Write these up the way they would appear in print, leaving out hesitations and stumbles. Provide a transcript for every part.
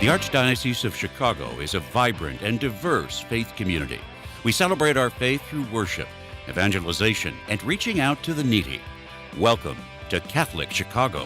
The Archdiocese of Chicago is a vibrant and diverse faith community. We celebrate our faith through worship, evangelization, and reaching out to the needy. Welcome to Catholic Chicago.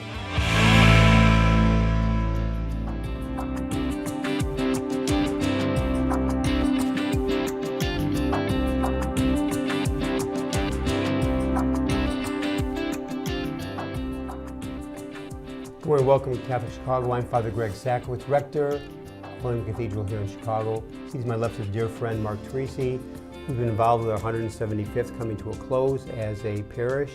Good morning, welcome to Catholic Chicago. I'm Father Greg Sakowicz, Rector of William Cathedral here in Chicago. Seated to my left is dear friend Mark Teresi, who's been involved with our 175th coming to a close as a parish,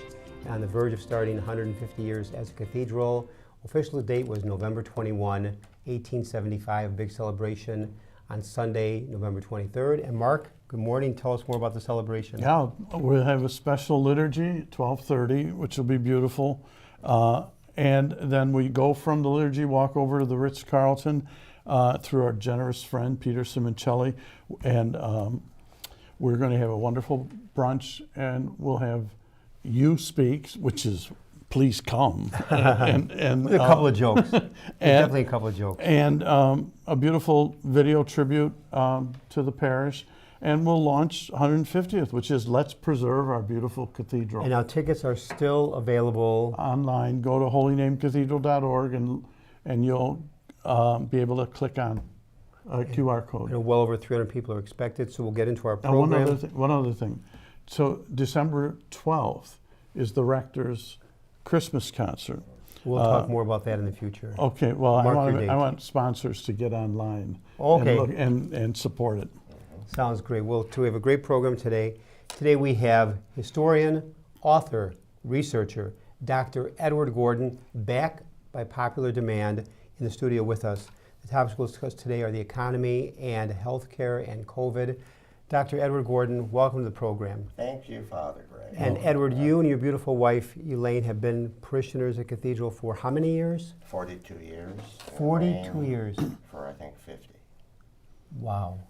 on the verge of starting 150 years as a cathedral. Official date was November 21, 1875, a big celebration on Sunday, November 23rd. And Mark, good morning. Tell us more about the celebration. Yeah, we'll have a special liturgy, 12:30, which will be beautiful. And then we go from the liturgy, walk over to the Ritz-Carlton through our generous friend, Peter Simoncelli. And we're going to have a wonderful brunch, and we'll have you speak, which is please come. and With a couple of jokes. Definitely a couple of jokes. And a beautiful video tribute to the parish. And we'll launch 150th, which is Let's Preserve Our Beautiful Cathedral. And our tickets are still available Online. Go to holynamecathedral.org and you'll be able to click on a QR code. And well over 300 people are expected, so we'll get into our program. One other thing. So December 12th is the Rector's Christmas concert. We'll talk more about that in the future. Okay, well, I Mark want sponsors to get online and support it. Sounds great. Well, we have a great program today. Today we have historian, author, researcher, Dr. Edward Gordon, back by popular demand in the studio with us. The topics we'll discuss today are the economy and healthcare and COVID. Dr. Edward Gordon, welcome to the program. Thank you, Father Greg. And Edward, you and your beautiful wife, Elaine, have been parishioners at Cathedral for how many years? 42 years. 42 years. For, I think, 50. Wow.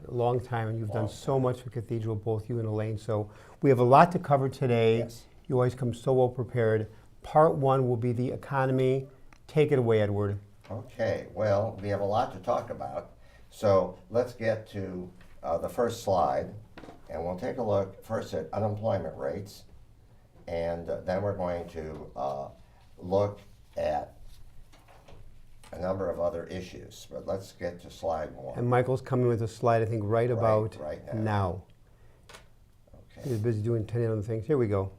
A long time, and you've done so much for Cathedral, both you and Elaine. So we have a lot to cover today. Yes. You always come so well prepared. Part one will be the economy. Take it away, Edward. Okay, well, we have a lot to talk about. So let's get to the first slide, and we'll take a look first at unemployment rates, and then we're going to look at a number of other issues, but let's get to slide one. And Michael's coming with a slide, I think, right about now. Okay. He's busy doing 10 other things. Here we go.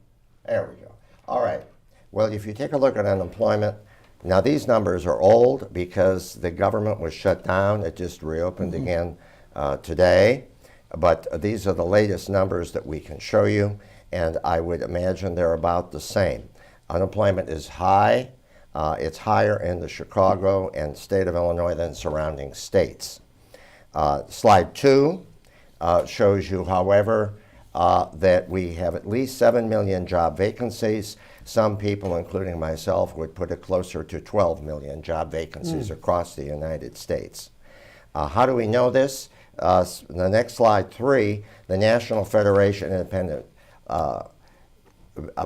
There we go. All right. Well, if you take a look at unemployment, now these numbers are old because the government was shut down. It just reopened again today. But these are the latest numbers that we can show you, and I would imagine they're about the same. Unemployment is high. It's higher in the Chicago and state of Illinois than surrounding states. Slide 2 shows you, however, that we have at least 7 million job vacancies. Some people, including myself, would put it closer to 12 million job vacancies across the United States. How do we know this? The next slide 3, the National Federation of Independent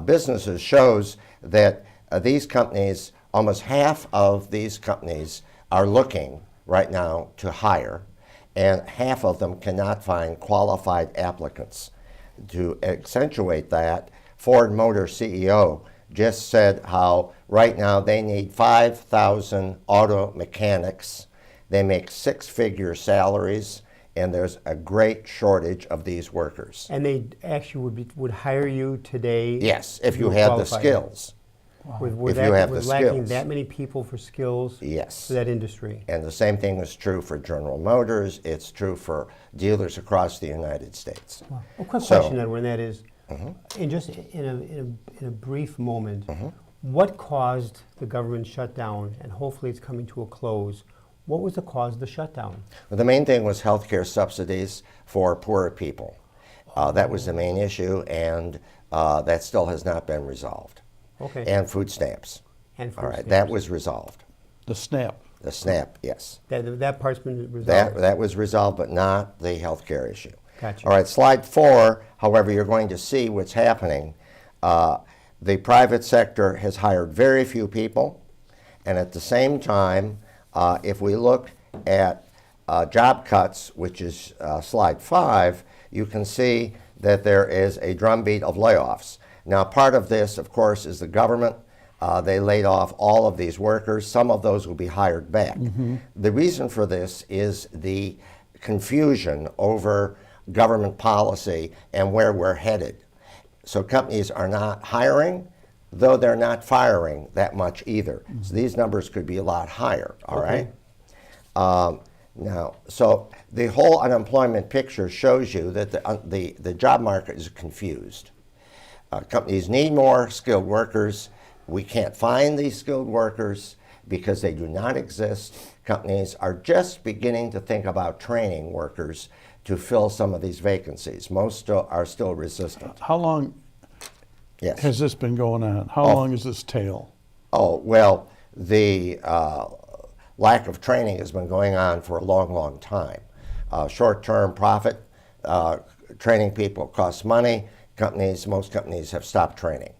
Businesses shows that these companies, almost half of these companies are looking right now to hire, and half of them cannot find qualified applicants. To accentuate that, Ford Motor CEO just said how right now they need 5,000 auto mechanics. They make six-figure salaries, and there's a great shortage of these workers. And they actually would hire you today? Yes, if you had the skills. Wow. If you have the lacking skills. that many people for skills Yes. for that industry. And the same thing is true for General Motors. It's true for dealers across the United States. Wow. A quick question, Edward, and that is, in a brief moment, what caused the government shutdown, and hopefully it's coming to a close? What was the cause of the shutdown? Well, the main thing was health care subsidies for poorer people. That was the main issue, and that still has not been resolved. Okay. And food stamps. And food All right, stamps. that was resolved. The SNAP. The SNAP, yes. That part's been resolved? That was resolved, but not the health care issue. Gotcha. All right, slide 4, however, you're going to see what's happening. The private sector has hired very few people, and at the same time, if we look at job cuts, which is slide 5, you can see that there is a drumbeat of layoffs. Now, part of this, of course, is the government. They laid off all of these workers. Some of those will be hired back. The reason for this is the confusion over government policy and where we're headed. So companies are not hiring, though they're not firing that much either. So these numbers could be a lot higher, all right? Now, so the whole unemployment picture shows you that the job market is confused. Companies need more skilled workers. We can't find these skilled workers because they do not exist. Companies are just beginning to think about training workers to fill some of these vacancies. Most are still resistant. How long Yes. has this been going on? How long is this tail? Oh, well, the lack of training has been going on for a long, long time. Short-term profit, training people costs money. Most companies have stopped training.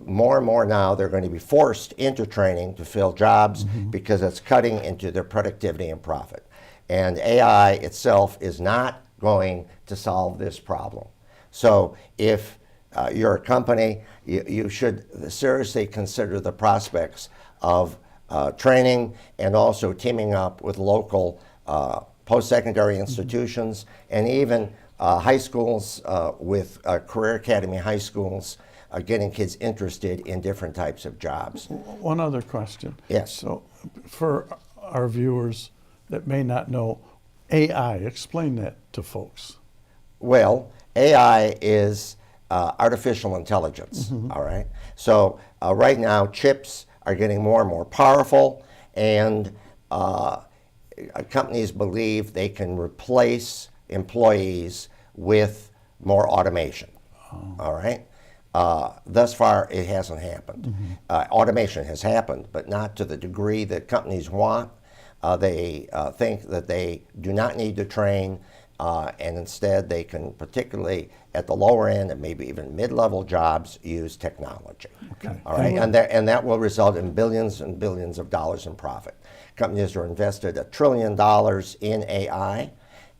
More and more now, they're going to be forced into training to fill jobs because it's cutting into their productivity and profit. And AI itself is not going to solve this problem. So if you're a company, you should seriously consider the prospects of training and also teaming up with local post-secondary institutions and even high schools with career academy high schools, getting kids interested in different types of jobs. One other question. Yes. So for our viewers that may not know AI, explain that to folks. Well, AI is artificial intelligence, all right? So right now, chips are getting more and more powerful, and companies believe they can replace employees with more automation, all right? Thus far, it hasn't happened. Automation has happened, but not to the degree that companies want. They think that they do not need to train, and instead they can, particularly at the lower end and maybe even mid-level jobs, use technology. Okay. All right, and that will result in billions and billions of dollars in profit. Companies are invested $1 trillion in AI,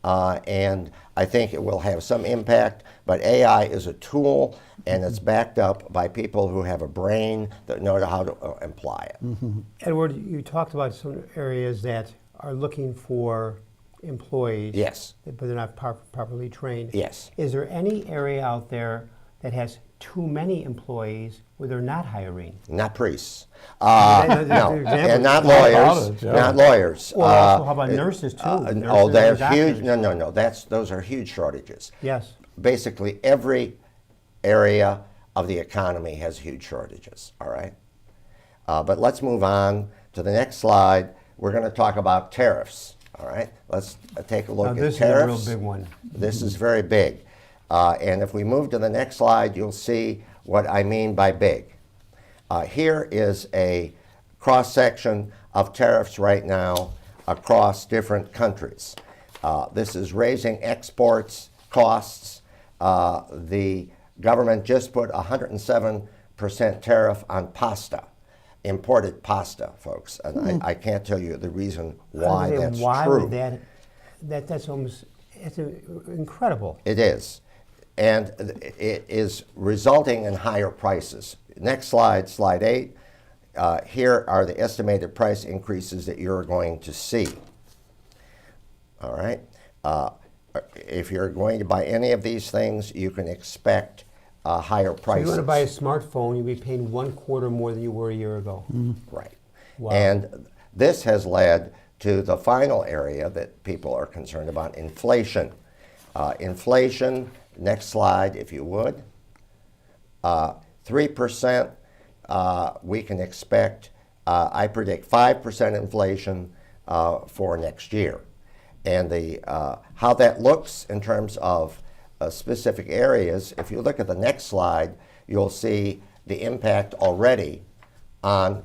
and I think it will have some impact, but AI is a tool, and it's backed up by people who have a brain that know how to apply it. Edward, you talked about some areas that are looking for employees. Yes. But they're not properly trained. Yes. Is there any area out there that has too many employees where they're not hiring? Not priests. There- No, there are and examples. not How about lawyers. it? Yeah. Not lawyers. Well, also, how about nurses, too? Oh, Nurses they're and huge. doctors. No. Those are huge shortages. Yes. Basically, every area of the economy has huge shortages. All right. But let's move on to the next slide. We're going to talk about tariffs. All right. Let's take a look Now, at this tariffs. is a real big one. This is very big. And if we move to the next slide, you'll see what I mean by big. Here is a cross-section of tariffs right now across different countries. This is raising exports costs. The government just put 107% tariff on pasta, imported pasta, folks. And I can't tell you the reason why that's why true. Would that's almost, it's incredible. It is. And it is resulting in higher prices. Next slide, slide 8. Here are the estimated price increases that you're going to see. All right. If you're going to buy any of these things, you can expect higher prices. So if you want to buy a smartphone, you'll be paying 1/4 more than you were a year ago. Right. Wow. And this has led to the final area that people are concerned about, inflation. Inflation, next slide if you would. 3%, we can expect, I predict 5% inflation for next year. And how that looks in terms of specific areas, if you look at the next slide, you'll see the impact already on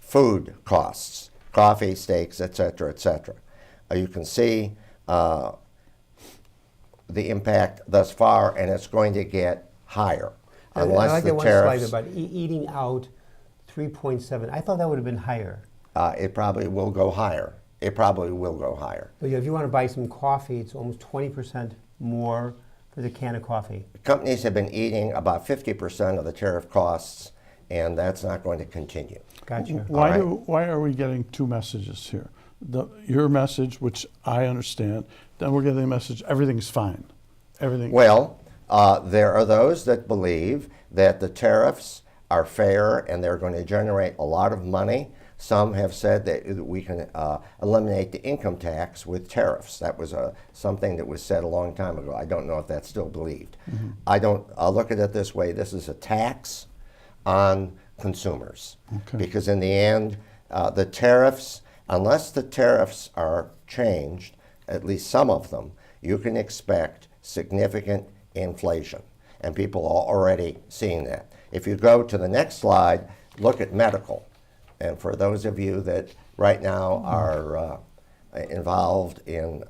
food costs, coffee, steaks, et cetera, et cetera. You can see the impact thus far, and it's going to get higher unless I like the that one tariffs. slide about eating out 3.7. I thought that would have been higher. it probably will go higher. It probably will go higher. But if you want to buy some coffee, it's almost 20% more for the can of coffee. Companies have been eating about 50% of the tariff costs, and that's not going to continue. Gotcha. Why are we getting two messages here? Your message, which I understand, then we're getting a message, everything's fine. Everything. Well, there are those that believe that the tariffs are fair and they're going to generate a lot of money. Some have said that we can eliminate the income tax with tariffs. That was something that was said a long time ago. I don't know if that's still believed. I'll look at it this way. This is a tax on consumers. Okay. Because in the end, the tariffs, unless the tariffs are changed, at least some of them, you can expect significant inflation. And people are already seeing that. If you go to the next slide, look at medical. And for those of you that right now are involved in,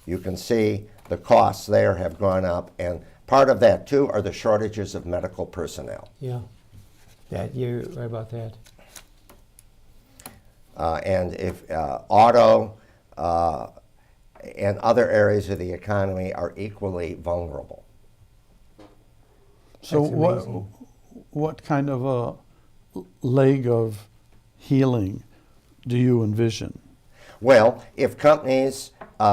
you can see the costs there have gone up. And part of that, too, are the shortages of medical personnel. Yeah, you're right about that. And if auto and other areas of the economy are equally vulnerable. So That's amazing. what kind of a leg of healing do you envision? Well, if companies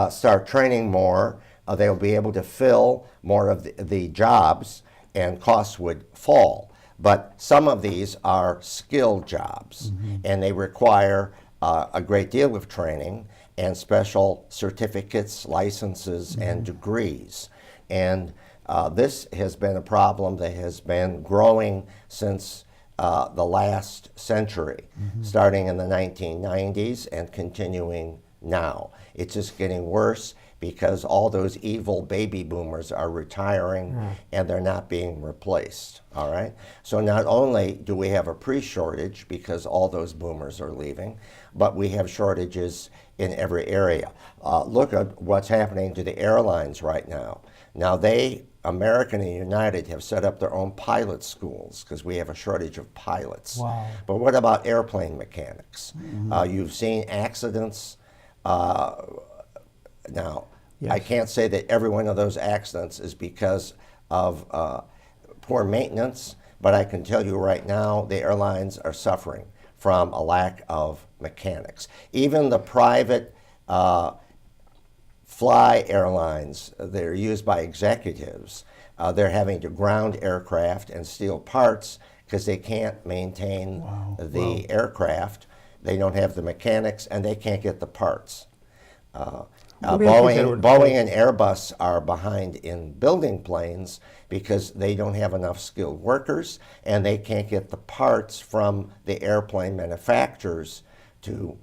start training more, they'll be able to fill more of the jobs and costs would fall. But some of these are skilled jobs and they require a great deal of training and special certificates, licenses, and degrees. And this has been a problem that has been growing since the last century, starting in the 1990s and continuing now. It's just getting worse because all those evil baby boomers are retiring and they're not being replaced, all right? So not only do we have a pre-shortage because all those boomers are leaving, but we have shortages in every area. Look at what's happening to the airlines right now. Now American and United have set up their own pilot schools because we have a shortage of pilots. Wow. But what about airplane mechanics? You've seen accidents. Now, Yes. I can't say that every one of those accidents is because of poor maintenance, but I can tell you right now the airlines are suffering from a lack of mechanics. Even the private fly airlines that are used by executives, they're having to ground aircraft and steal parts because they can't maintain the aircraft. They don't have the mechanics and they can't get the parts. Boeing and Airbus are behind in building planes because they don't have enough skilled workers and they can't get the parts from the airplane manufacturers to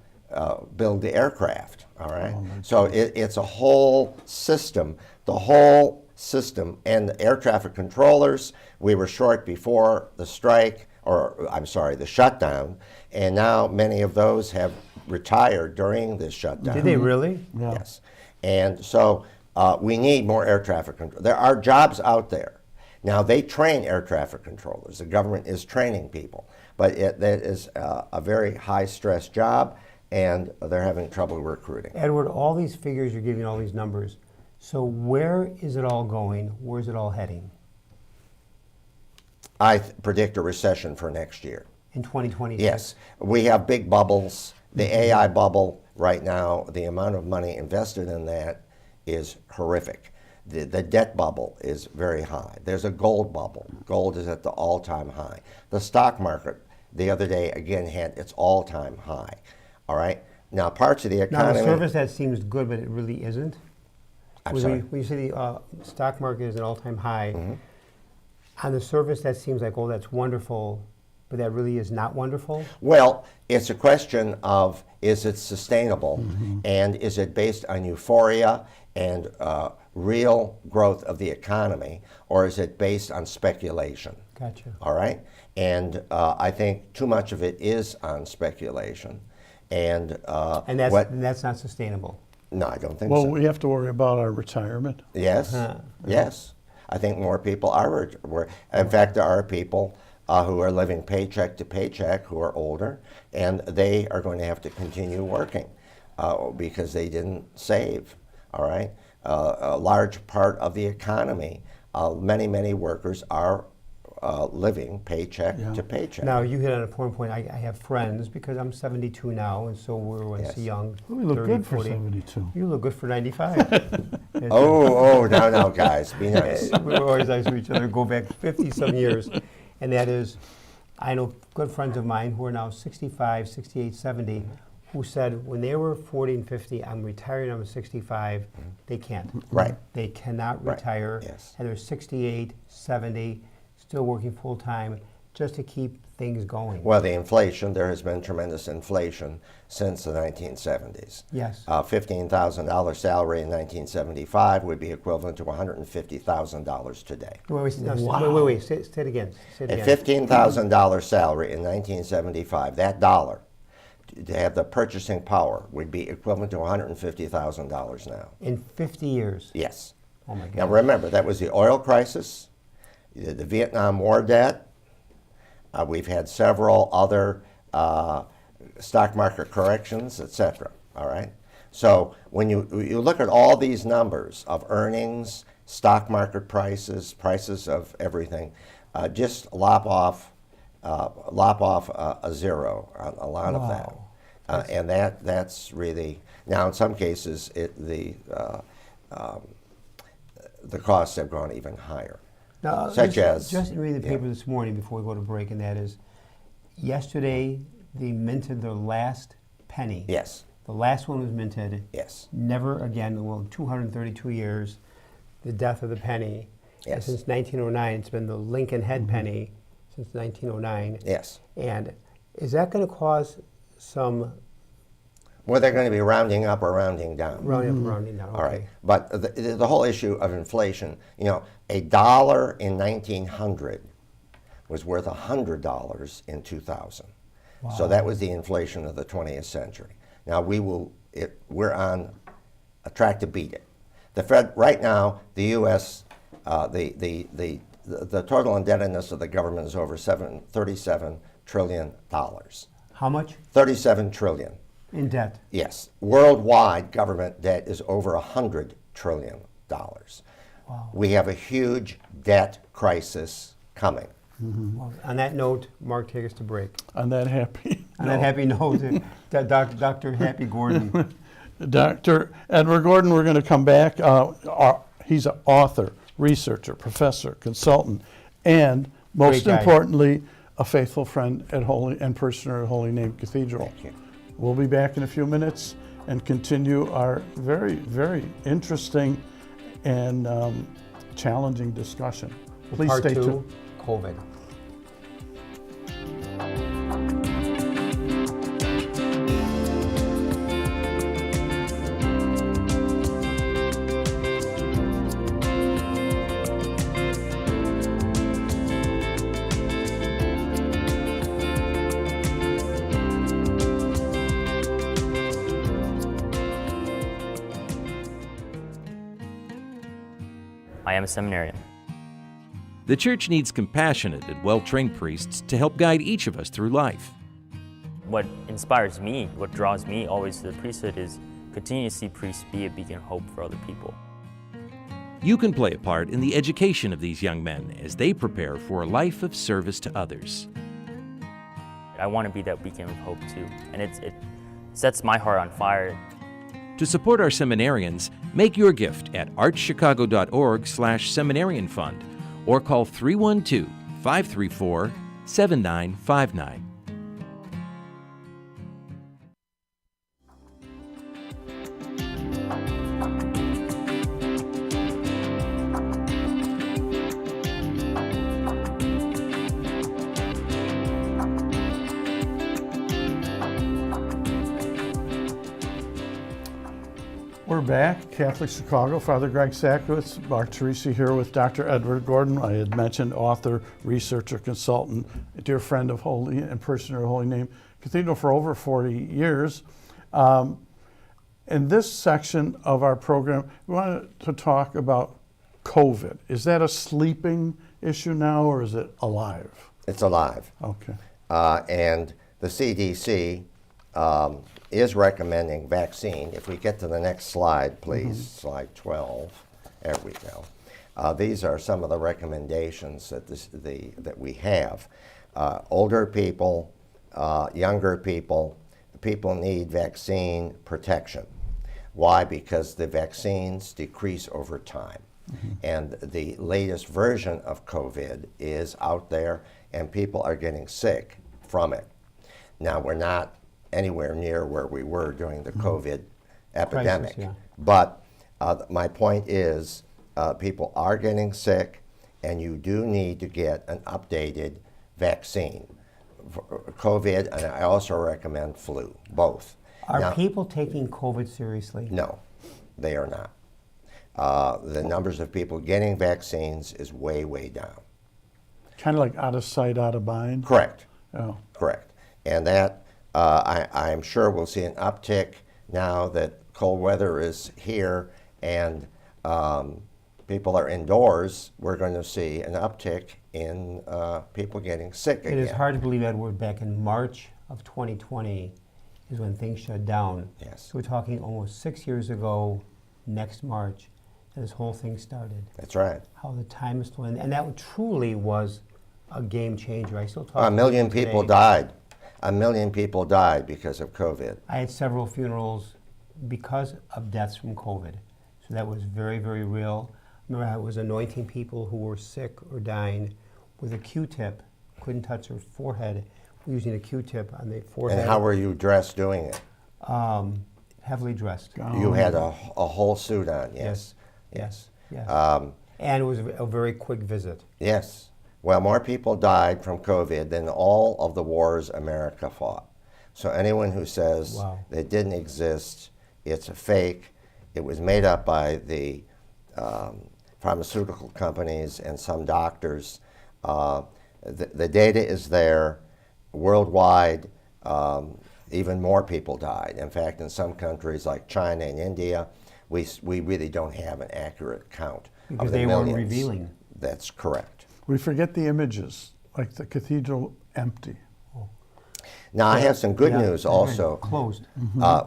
build the aircraft, all right? So it's a whole system, the whole system. And the air traffic controllers, we were short before the strike, or I'm sorry, the shutdown, and now many of those have retired during this shutdown. Did they really? Yeah. Yes. And so we need more air traffic control. There are jobs out there. Now, they train air traffic controllers. The government is training people. But that is a very high-stress job, and they're having trouble recruiting. Edward, all these figures you're giving, all these numbers. So where is it all going? Where's it all heading? I predict a recession for next year. In 2026? Yes. We have big bubbles. The AI bubble right now, the amount of money invested in that is horrific. The debt bubble is very high. There's a gold bubble. Gold is at the all-time high. The stock market the other day, again, had its all-time high. All right? Now, parts of the economy... Now, the surface that seems good, but it really isn't. I'm sorry? When you say the stock market is an all-time high, on the surface that seems like, oh, that's wonderful, but that really is not wonderful? Well, it's a question of, is it sustainable? And is it based on euphoria and real growth of the economy? Or is it based on speculation? Gotcha. All right? And I think too much of it is on speculation. And that's not sustainable. No, I don't think Well, so. we have to worry about our retirement. Yes, yes. I think more people are. In fact, there are people who are living paycheck to paycheck, who are older, and they are going to have to continue working because they didn't save, all right? A large part of the economy, many workers are living paycheck to paycheck. Now, you hit on an important point. I have friends, because I'm 72 now, and so we're Yes. young. We look 30, good for 40. 72. You look good for 95. No, guys, be nice. We're always nice to each other, go back 50-some years. And that is, I know good friends of mine who are now 65, 68, 70, who said when they were 40 and 50, I'm retiring, I'm 65, they can't. Right. They cannot Right. retire. Yes. And they're 68, 70, still working full-time just to keep things going. Well, the inflation, there has been tremendous inflation since the 1970s. Yes. $15,000 salary in 1975 would be equivalent to $150,000 today. Wait, say it again. Say it A again. $15,000 salary in 1975, that dollar, to have the purchasing power, would be equivalent to $150,000 now. In 50 years. Yes. Oh my God. Now remember, that was the oil crisis, the Vietnam War debt. We've had several other stock market corrections, etc. All right. So when you look at all these numbers of earnings, stock market prices, prices of everything, just lop off a zero on a lot of that, and that's really, now in some cases the costs have gone even higher. Now, just reading the paper this morning before we go to break, and that is, yesterday they minted their last penny. Yes. The last one was minted. Yes. Never again, well, 232 years, the death of the penny. Yes. And since 1909, it's been the Lincoln head penny since 1909. Yes. And is that going to cause some Well, they're going to be rounding up or rounding down. rounding down? All right. But the whole issue of inflation, $1 in 1900 was worth $100 in 2000. Wow. So that was the inflation of the 20th century. Now we're on a track to beat it. The Fed right now, the U.S. The total indebtedness of the government is over $37 trillion. How much? 37 trillion. In debt. Yes. Worldwide government debt is over $100 trillion. Wow. We have a huge debt crisis coming. Mm-hmm. Well, on that note, Mark, take us to break. On that happy that happy note, Dr. Happy Gordon. Dr. Edward Gordon, we're going to come back. He's an author, researcher, professor, consultant, and most importantly, a faithful friend at Holy and parishioner at Holy Name Cathedral. Thank you. We'll be back in a few minutes and continue our very, very interesting and challenging discussion. Please Part stay 2, tuned. COVID. I am a seminarian. The church needs compassionate and well-trained priests to help guide each of us through life. What inspires me, what draws me always to the priesthood is continue to see priests be a beacon of hope for other people. You can play a part in the education of these young men as they prepare for a life of service to others. I want to be that beacon of hope too, and it sets my heart on fire. To support our seminarians, make your gift at archchicago.org/seminarian fund or call 312-534-7959. We're back, Catholic Chicago. Father Greg Sakowicz, Mark Teresi here with Dr. Edward Gordon. I had mentioned author, researcher, consultant, a dear friend of Holy and parishioner of Holy Name Cathedral for over 40 years. In this section of our program, we wanted to talk about COVID. Is that a sleeping issue now, or is it alive? It's alive. Okay. And the CDC is recommending vaccine. If we get to the next slide, please, slide 12. There we go. These are some of the recommendations that that we have. Older people, younger people need vaccine protection. Why? Because the vaccines decrease over time. And the latest version of COVID is out there, and people are getting sick from it. Now, we're not anywhere near where we were during the COVID epidemic. Crisis, yeah. But my point is, people are getting sick, and you do need to get an updated vaccine for COVID, and I also recommend flu, both. Are Now, people taking COVID seriously? no, they are not. The numbers of people getting vaccines is way, way down. Kind of like out of sight, out of mind. Correct. Oh. Correct. And that, I'm sure we'll see an uptick now that cold weather is here and people are indoors. We're going to see an uptick in people getting sick again. It is hard to believe, Edward, back in March of 2020 is when things shut down. Yes. So we're talking almost 6 years ago, next March, that this whole thing started. That's right. How the time is flying. And that truly was a game changer. I still talk A million about it people today. died. A million people died because of COVID. I had several funerals because of deaths from COVID. So that was very, very real. I remember I was anointing people who were sick or dying with a Q-tip, couldn't touch their forehead, using a Q-tip on the forehead. And how were you dressed doing it? Heavily dressed. You had a whole suit on, yes. Yes. Yes. Yes. And it was a very quick visit. Yes. Well, more people died from COVID than all of the wars America fought. So anyone who says Wow. it didn't exist, it's a fake. It was made up by the pharmaceutical companies and some doctors. The data is there. Worldwide, even more people died. In fact, in some countries like China and India, we really don't have an accurate count Because of the they millions. weren't revealing. That's correct. We forget the images, like the cathedral empty. Now, I have some good Yeah, news very also Closed.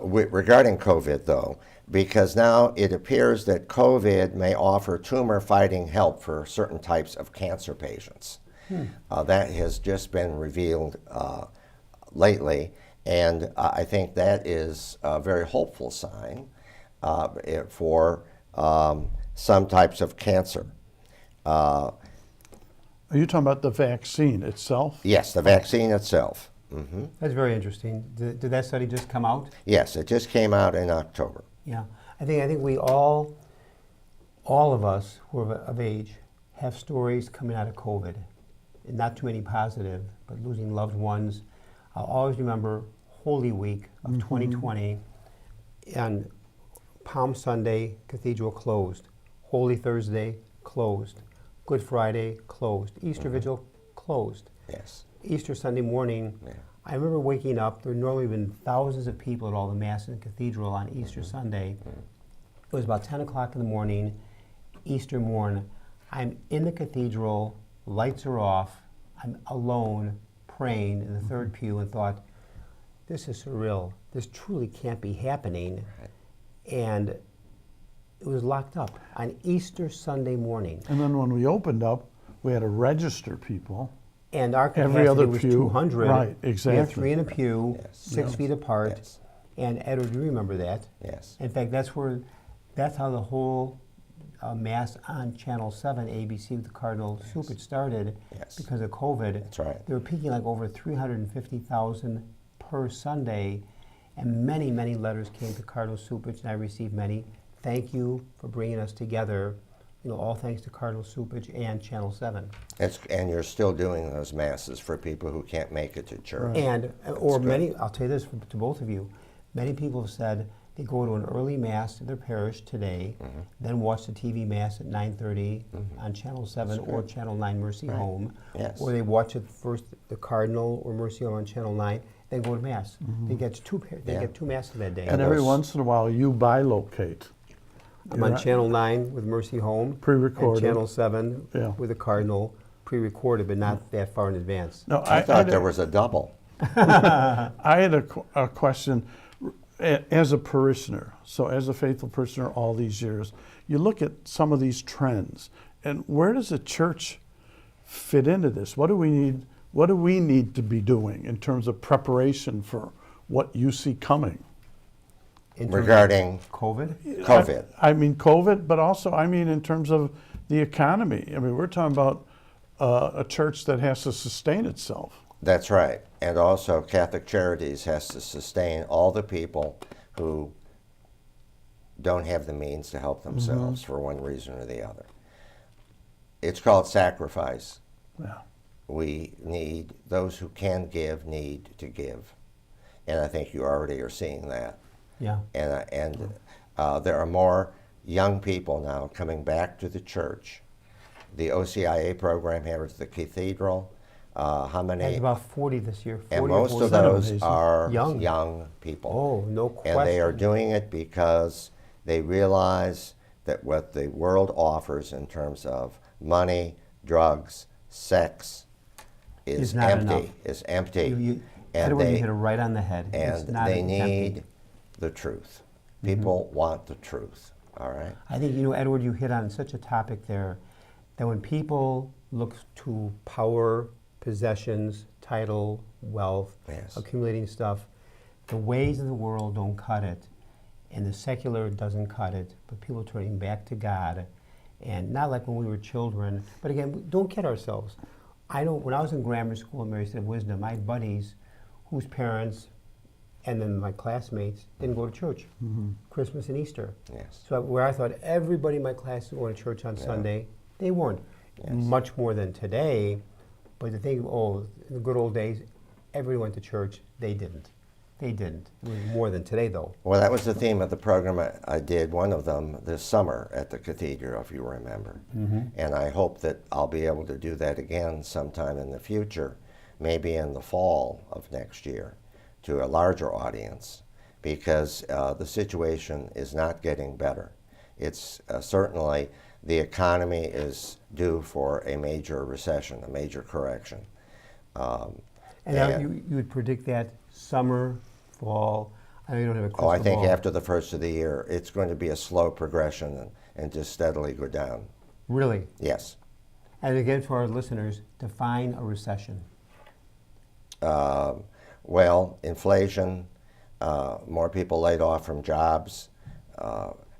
regarding COVID, though, because now it appears that COVID may offer tumor-fighting help for certain types of cancer patients. That has just been revealed lately, and I think that is a very hopeful sign for some types of cancer. Are you talking about the vaccine itself? Yes, the vaccine itself. That's very interesting. Did that study just come out? Yes, it just came out in October. Yeah. I think we all of us who are of age have stories coming out of COVID. And not too many positive, but losing loved ones. I'll always remember Holy Week of 2020, and Palm Sunday, Cathedral closed. Holy Thursday, closed. Good Friday, closed. Easter Vigil, closed. Yes. Easter Sunday morning, I remember waking up. There had normally been thousands of people at all the Mass in the Cathedral on Easter Sunday. It was about 10 o'clock in the morning, Easter morn. I'm in the cathedral, lights are off, I'm alone praying in the third pew and thought, this is surreal. This truly can't be happening. And it was locked up on Easter Sunday morning. And then when we opened up, we had to register people. And our capacity Every other was pew. 200. Right, We exactly. had 3 in a pew, Yes. 6 feet apart. Yes. And Edward, you remember that? Yes. In fact, that's how the whole Mass on Channel 7, ABC with the Cardinal Supich started. Yes. Because of COVID. That's right. They were peaking like over 350,000 per Sunday. And many, many letters came to Cardinal Supich, and I received many. Thank you for bringing us together. All thanks to Cardinal Supich and Channel 7. And you're still doing those masses for people who can't make it to church. And, or good. many, I'll tell you this to both of you, many people have said they go to an early Mass at their parish today, then watch the TV Mass at 9:30 on Channel 7 or Channel 9 Mercy Home, Yes. or they watch it first, the Cardinal or Mercy Home on Channel 9, then go to Mass. They get two Masses that day. And every those- once in a while, you bilocate. I'm on You're Channel 9 with Mercy Home, Pre-recorded. and Channel 7 Yeah. with the Cardinal, pre-recorded, but not that far in advance. No, I thought there was a double. I had a question. As a parishioner, so as a faithful parishioner all these years, you look at some of these trends, and where does the church fit into this? What do we need? What do we need to be doing in terms of preparation for what you see coming? In terms Regarding of COVID? COVID. I mean COVID, but also I mean in terms of the economy. I mean, we're talking about a church that has to sustain itself. That's right. And also Catholic Charities has to sustain all the people who don't have the means to help themselves for one reason or the other. It's called sacrifice. Yeah. We need, those who can give need to give. And I think you already are seeing that. Yeah. And there are more young people now coming back to the church. The OCIA program here at the cathedral. How many? There's about 40 this year. 40 And or most of 47. those are Young. young people. Oh, no question. And they are doing it because they realize that what the world offers in terms of money, drugs, sex is not empty. enough. Is empty. And and you hit it right on the head. It's and not they empty. need the truth. People want the truth. All right. I think, Edward, you hit on such a topic there that when people look to power, possessions, title, wealth, Yes. accumulating stuff, the ways of the world don't cut it, and the secular doesn't cut it, but people turning back to God, and not like when we were children. But again, don't kid ourselves. When I was in grammar school at Mary State of Wisdom, my buddies whose parents and then my classmates didn't go to church, Christmas and Easter. Yes. So where I thought everybody in my class is going to church on Sunday, they weren't. Yes. Much more than today. But to think, in the good old days, everyone went to church. They didn't. They didn't. It was more than today, though. Well, that was the theme of the program I did, one of them this summer at the cathedral, if you remember. And I hope that I'll be able to do that again sometime in the future, maybe in the fall of next year, to a larger audience, because the situation is not getting better. It's certainly, the economy is due for a major recession, a major correction. And now you would predict that summer, fall. I know you don't have a crystal I think ball. after the first of the year, it's going to be a slow progression and just steadily go down. Really? Yes. And again, for our listeners, define a recession. Well, inflation, more people laid off from jobs,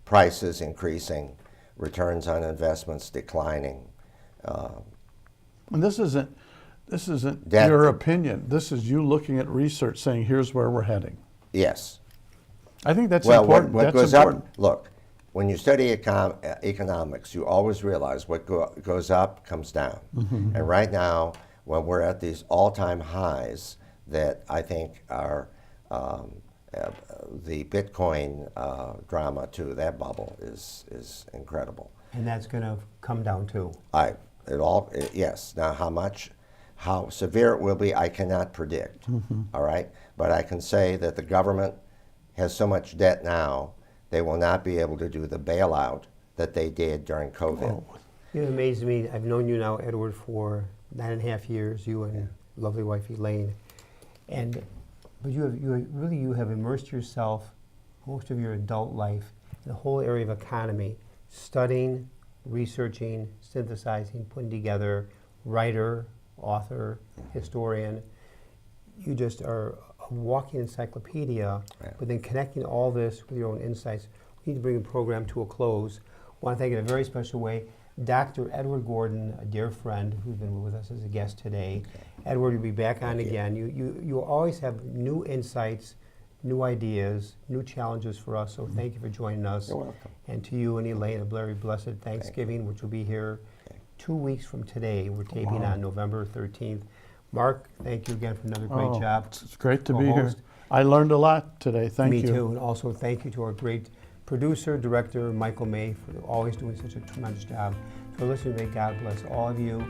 prices increasing, returns on investments declining. And this isn't That- your opinion. This is you looking at research saying, here's where we're heading. Yes. I think that's Well, important. what That's goes important. up, look, when you study economics, you always realize what goes up comes down. And right now, when we're at these all-time highs that I think are the Bitcoin drama too, that bubble is incredible. And that's going to come down too. Yes. Now, how severe it will be, I cannot predict. All right, but I can say that the government has so much debt now, they will not be able to do the bailout that they did during COVID. It amazes me. I've known you now, Edward, for 9.5 years. You and lovely wife Elaine, but you have immersed yourself most of your adult life in the whole area of economy, studying, researching, synthesizing, putting together, writer, author, historian. You just are a walking encyclopedia, but then connecting all this with your own insights. We need to bring the program to a close. I want to thank in a very special way Dr. Edward Gordon, a dear friend who's been with us as a guest today. Edward, you'll be back on again. You always have new insights, new ideas, new challenges for us, so thank you for joining us. You're welcome. And to you and Elaine, a very blessed Thanksgiving, which will be here 2 weeks from today. We're taping on November 13th. Mark, thank you again for another great job. It's great to be here. Co-host. I learned a lot today. Thank you. Me too, and also thank you to our great producer, director, Michael May, for always doing such a tremendous job. So listen, may God bless all of you.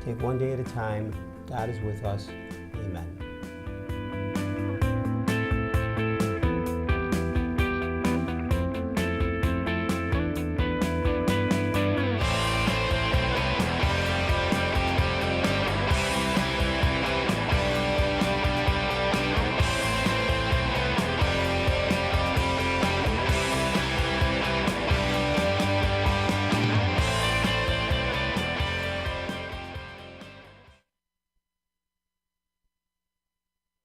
Take one day at a time. God is with us. Amen.